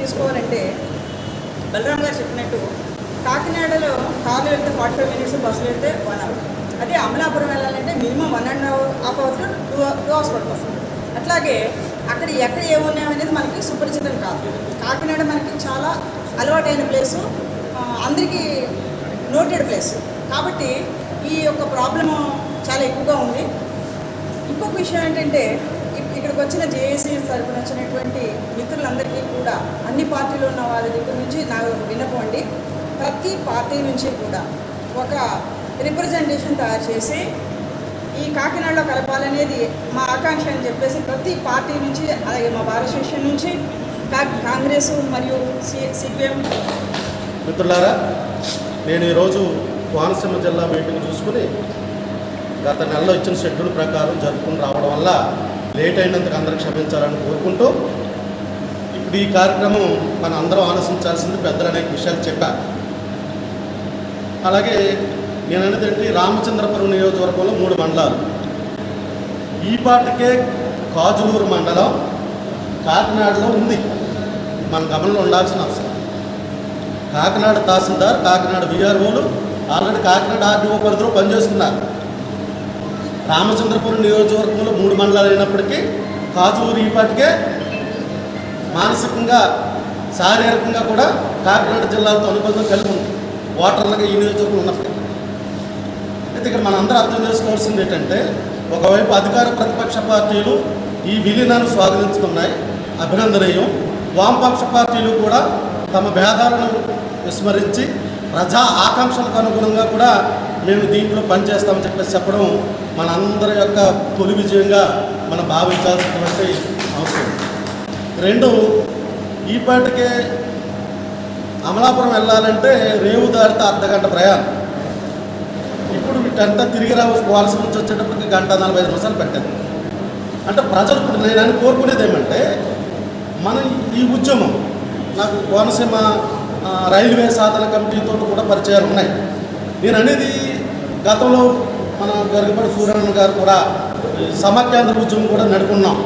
తీసుకోవాలంటే బలరాం గారు చెప్పినట్టు కాకినాడలో కార్లు వెళ్తే 45 minutes, బస్సులు వెళ్తే 1 hour. అదే అమలాపురం వెళ్ళాలంటే మినిమం 1.5 hours to 2 hours పడుతుంది. అట్లాగే అక్కడ ఎక్కడ ఏమున్నాయనేది మనకి సుపరిచితం కాదు. కాకినాడ మనకి చాలా అలవాటైన ప్లేసు, అందరికీ నోటెడ్ ప్లేస్. కాబట్టి ఈ యొక్క ప్రాబ్లము చాలా ఎక్కువగా ఉంది. ఇంకొక విషయం ఏంటంటే ఇక్కడికి వచ్చిన జేఏసీ తరపున వచ్చినటువంటి మిత్రులందరికీ కూడా అన్ని పార్టీలు ఉన్న వాళ్ళ దగ్గర నుంచి నాకు విన్నపండి, ప్రతి పార్టీ నుంచి కూడా ఒక రిప్రజెంటేషన్ తయారు చేసి ఈ కాకినాడలో కలపాలనేది మా ఆకాంక్ష అని చెప్పేసి ప్రతి పార్టీ నుంచి, అలాగే మా భారత సెషన్ నుంచి, కాంగ్రెస్ మరియు సిపిఎం. మిత్రులారా, నేను ఈరోజు కోనసీమ జిల్లా మీటింగ్ చూసుకుని గత నెలలో ఇచ్చిన షెడ్యూల్ ప్రకారం జరుపుకుని రావడం వల్ల లేట్ అయినందుకు అందరూ క్షమించాలని కోరుకుంటూ, ఇప్పుడు ఈ కార్యక్రమం మన అందరం ఆలోచించాల్సింది. పెద్దలు అనేక విషయాలు చెప్పారు. అలాగే నేను అనేది రామచంద్రపురం నియోజకవర్గంలో 3 మండలాలు. ఈ పాటికే కాజులూరు మండలం కాకినాడలో ఉంది. మన గమనంలో ఉండాల్సిన అవసరం. కాకినాడ తహసీల్దార్, కాకినాడ విఆర్ఓలు ఆల్రెడీ కాకినాడ ఆర్డీఓ పరిధిలో పనిచేస్తున్నారు. రామచంద్రపురం నియోజకవర్గంలో 3 మండలాలు అయినప్పటికీ కాజులూరు ఈ పాటికే మానసికంగా, శారీరకంగా కూడా కాకినాడ జిల్లాలతో అనుబంధం కలిగి ఉంది. ఓటర్లుగా ఈ నియోజకవర్గం ఉన్నప్పటికీ అయితే ఇక్కడ మనందరూ అర్థం చేసుకోవాల్సింది ఏంటంటే, ఒకవైపు అధికార ప్రతిపక్ష పార్టీలు ఈ విలీనాన్ని స్వాగతిస్తున్నాయి, అభినందనీయం. వామపక్ష పార్టీలు కూడా తమ భేదాలను విస్మరించి ప్రజా ఆకాంక్షలకు అనుగుణంగా కూడా మేము దీంట్లో పనిచేస్తామని చెప్పేసి చెప్పడం మనందరి యొక్క తొలి విజయంగా మనం భావించాల్సినటువంటి అవసరం. 2, ఈపాటికే అమలాపురం వెళ్ళాలంటే రేవు దారితే అర్ధగంట ప్రయాణం. ఇప్పుడు వీటంతా తిరిగి రావాల్సి నుంచి వచ్చేటప్పటికి 1:45 నిమిషాలు పెట్టారు. అంటే ప్రజలు ఇప్పుడు నేను కోరుకునేది ఏమంటే, మనం ఈ ఉద్యమం, నాకు కోనసీమ రైల్వే సాధన కమిటీతో కూడా పరిచయాలు ఉన్నాయి. నేను అనేది గతంలో మన గరికపాటి సూర్యనారాయణ గారు కూడా సమాఖ్యాంధ్ర ఉద్యమం కూడా నడుపుకున్నాం.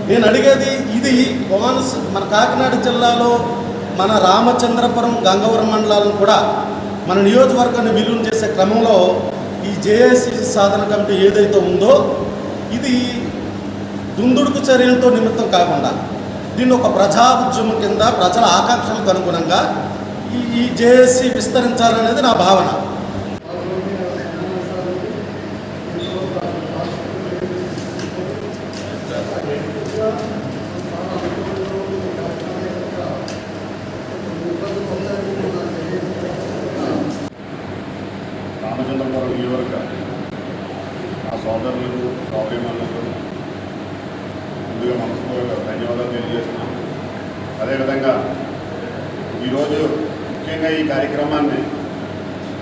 నేను అడిగేది ఇది మన కాకినాడ జిల్లాలో మన రామచంద్రపురం, గంగవరం మండలాలను కూడా మన నియోజకవర్గాన్ని విలీనం చేసే క్రమంలో ఈ జేఏసీ సాధన కమిటీ ఏదైతే ఉందో ఇది దుందుడుకు చర్యలతో నిమిత్తం కాకుండా దీన్ని ఒక ప్రజా ఉద్యమం కింద ప్రజల ఆకాంక్షలకు అనుగుణంగా ఈ జేఏసీ విస్తరించాలనేది నా భావన. రామచంద్రపురం నియోజకవర్గ ఆ సోదరులకు, సోదరిమణులకు ముందుగా మనస్ఫూర్తిగా ధన్యవాదాలు తెలియజేస్తున్నాం. అదేవిధంగా ఈరోజు ముఖ్యంగా ఈ కార్యక్రమాన్ని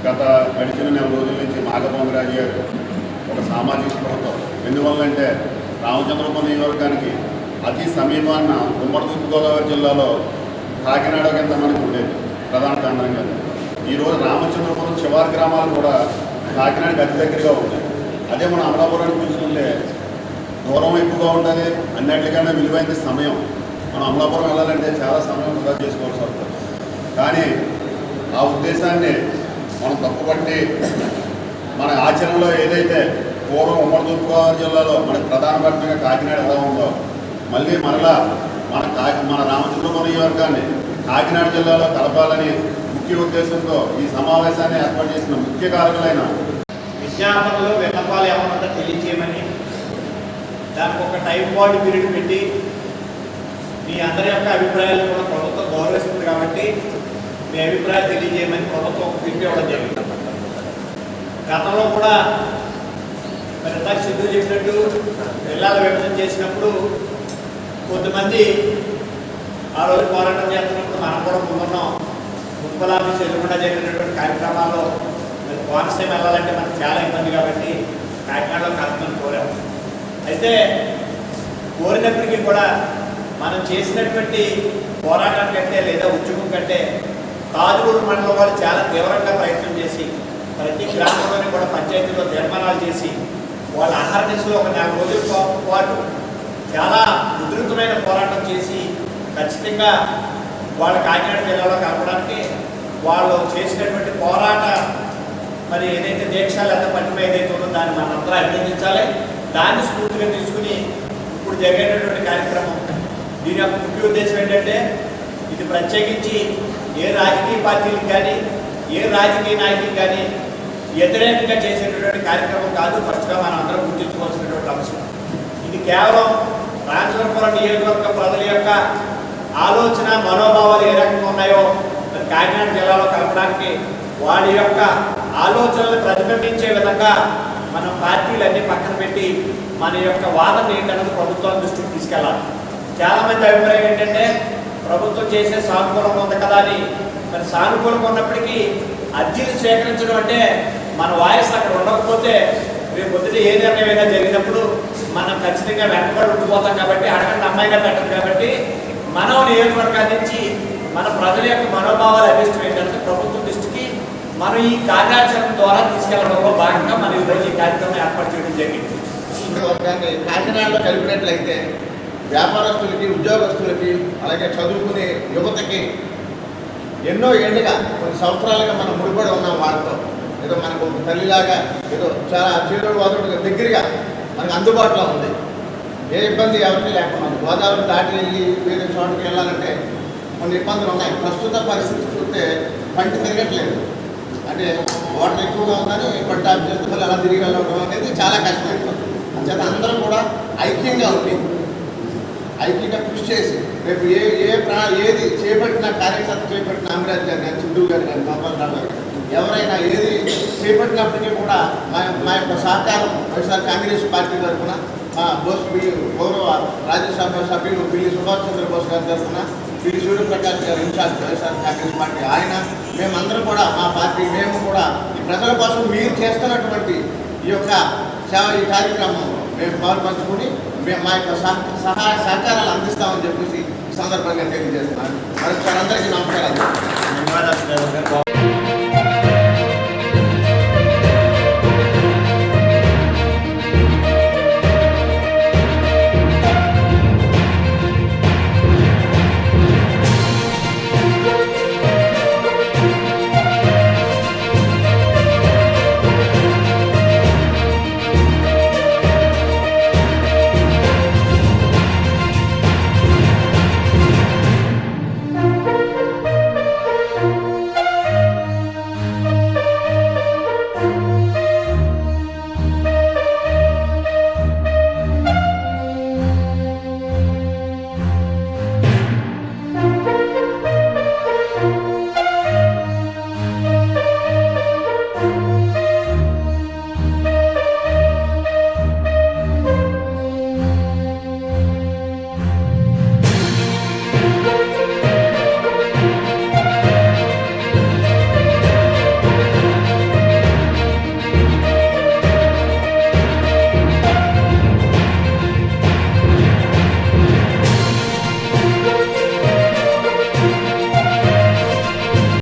గత గడిచిన నెల రోజుల నుంచి మాఘభోమరాజు గారు ఒక సామాజిక స్పృహతో, ఎందువల్లంటే రామచంద్రపురం నియోజకవర్గానికి అతి సమీపాన్న ఉమ్మడి తూర్పుగోదావరి జిల్లాలో కాకినాడ కింద మనకు ఉండేది ప్రధాన కేంద్రంగా. ఈరోజు రామచంద్రపురం చివరి గ్రామాలు కూడా కాకినాడకి అతి దగ్గరగా ఉంటాయి. అదే మనం అమలాపురాన్ని చూసుకుంటే దూరం ఎక్కువగా ఉంటుంది, అన్నింటికన్నా విలువైన సమయం. మనం అమలాపురం వెళ్ళాలంటే చాలా సమయం వృధా చేసుకోవాల్సి వస్తుంది. కానీ ఆ ఉద్దేశాన్ని మనం తప్పుపట్టి మన ఆచరణలో ఏదైతే పూర్వం ఉమ్మడి తూర్పుగోదావరి జిల్లాలో మనకు ప్రధాన పట్టణంగా కాకినాడ ఎలా ఉందో మళ్ళీ మరలా మన రామచంద్రపురం నియోజకవర్గాన్ని కాకినాడ జిల్లాలో కలపాలని ముఖ్య ఉద్దేశంతో ఈ సమావేశాన్ని ఏర్పాటు చేసిన ముఖ్య కారకులైన విజ్ఞాపనలో విన్నపాలు ఏమన్నా తెలియజేయమని, దానికి ఒక టైం బాడీ పీరియడ్ పెట్టి మీ అందరి యొక్క అభిప్రాయాలు కూడా ప్రభుత్వం గౌరవిస్తుంది కాబట్టి మీ అభిప్రాయాలు తెలియజేయమని ప్రభుత్వం ఒక పిలుపు ఇవ్వడం జరిగింది. గతంలో కూడా మరి ఇందాక సిద్ధు చెప్పినట్టు జిల్లాల విభజన చేసినప్పుడు కొంతమంది ఆ రోజు పోరాటం చేస్తున్నప్పుడు మనం కూడా ముందున్నాం. మున్సిపల్ ఆఫీస్ ఎదురుకుండా జరిగినటువంటి కార్యక్రమాల్లో మరి కోనసీమ వెళ్ళాలంటే మనకు చాలా ఇబ్బంది కాబట్టి కాకినాడలో కలుపుకొని కోరాము. అయితే కోరినప్పటికీ కూడా మనం చేసినటువంటి పోరాటం కంటే లేదా ఉద్యమం కంటే కాజులూరు మండలం వాళ్ళు చాలా తీవ్రంగా ప్రయత్నం చేసి ప్రతి గ్రామంలోనే కూడా పంచాయతీలో తీర్మానాలు చేసి వాళ్ళ అహర్నిశలో ఒక 4 రోజుల పాటు చాలా ఉధృతమైన పోరాటం చేసి ఖచ్చితంగా వాళ్ళ కాకినాడ జిల్లాలో కలపడానికి వాళ్ళు చేసినటువంటి పోరాట మరి ఏదైతే దీక్ష లేదా పట్టిమ ఏదైతే ఉందో దాన్ని మనందరూ అభినందించాలి. దాన్ని స్ఫూర్తిగా తీసుకుని ఇప్పుడు జరిగేటటువంటి కార్యక్రమం దీని యొక్క ముఖ్య ఉద్దేశం ఏంటంటే ఇది ప్రత్యేకించి ఏ రాజకీయ పార్టీలకు కానీ ఏ రాజకీయ నాయకులకు కానీ వ్యతిరేకంగా చేసేటటువంటి కార్యక్రమం కాదు. ఫస్ట్గా మనం అందరం గుర్తించుకోవాల్సినటువంటి అంశం ఇది కేవలం రాజవరపురం నియోజకవర్గ ప్రజల యొక్క ఆలోచన మనోభావాలు ఏ రకంగా ఉన్నాయో మరి కాకినాడ జిల్లాలో కలపడానికి వాడి యొక్క ఆలోచనలు ప్రతిబింబించే విధంగా మనం పార్టీలన్నీ పక్కన పెట్టి మన యొక్క వాదన ఏంటన్నది ప్రభుత్వం దృష్టికి తీసుకెళ్ళాలి. చాలామంది అభిప్రాయం ఏంటంటే ప్రభుత్వం చేసే సానుకూలంగా ఉంది కదా అని. మరి సానుకూలంగా ఉన్నప్పటికీ అర్జీలు స్వీకరించడం అంటే మన వాయిస్ అక్కడ ఉండకపోతే రేపు పొద్దుట ఏ నిర్ణయం అయినా జరిగినప్పుడు మనం ఖచ్చితంగా వెనకబడి ఉండిపోతాం కాబట్టి అడగండి అమ్మాయిగా పెట్టదు కాబట్టి మనం నియోజకవర్గాన్ని నుంచి మన ప్రజల యొక్క మనోభావాలు అభిష్టం ఏంటంటే ప్రభుత్వం దృష్టికి మనం ఈ కార్యాచరణ ద్వారా తీసుకెళ్లడంలో భాగంగా మనం ఈరోజు ఈ కార్యక్రమం ఏర్పాటు చేయడం జరిగింది. వర్గాన్ని కాకినాడలో కలిపినట్లయితే వ్యాపారస్తులకి, ఉద్యోగస్తులకి, అలాగే చదువుకునే యువతకి ఎన్నో ఏళ్ళుగా కొన్ని సంవత్సరాలుగా మనం ముడిపడి ఉన్నాం. వాళ్ళతో ఏదో మనకు తల్లిలాగా ఏదో చాలా చేదోడు వాదోడుగా దగ్గరగా మనకు అందుబాటులో ఉంది. ఏ ఇబ్బంది ఎవరికి లేకుండా ఉంది. గోదావరి దాటి వెళ్ళి వేరే చోటుకి వెళ్ళాలంటే కొన్ని ఇబ్బందులు ఉన్నాయి. ప్రస్తుత పరిస్థితి చూస్తే పంట తిరగట్లేదు. అంటే వాటర్ ఎక్కువగా ఉందని పంట చేస్తున్నారు, అలా తిరిగి వెళ్ళడం అనేది చాలా కష్టమైపోతుంది. అంచేత అందరం కూడా ఐక్యంగా ఉండి ఐక్యంగా కృషి చేసి రేపు ఏది చేపట్టిన కార్యకర్త చేపట్టిన అమరాజ్ గారు కానీ, చింటూ గారు కానీ, గోపాలరావు గారు ఎవరైనా ఏది చేపట్టినప్పటికీ కూడా మా యొక్క సహకారం వైఎస్ఆర్ కాంగ్రెస్ పార్టీ తరఫున మా గౌరవ రాజ్యసభ సభ్యులు పిల్లి సుభాష్ చంద్రబోస్ గారి తరఫున పిల్లి సూర్యప్రకాష్ గారు ఇన్ఛార్జ్ వైఎస్ఆర్ కాంగ్రెస్ పార్టీ మేమందరం కూడా మా పార్టీ మేము కూడా ఈ ప్రజల కోసం మీరు చేస్తున్నటువంటి ఈ యొక్క ఈ కార్యక్రమం మేము పాల్పంచుకుని మా యొక్క సహాయ సహకారాలు అందిస్తామని చెప్పేసి ఈ సందర్భంగా తెలియజేస్తున్నాను. మరొకసారి అందరికీ నమస్కారాలు. ధన్యవాదాలు.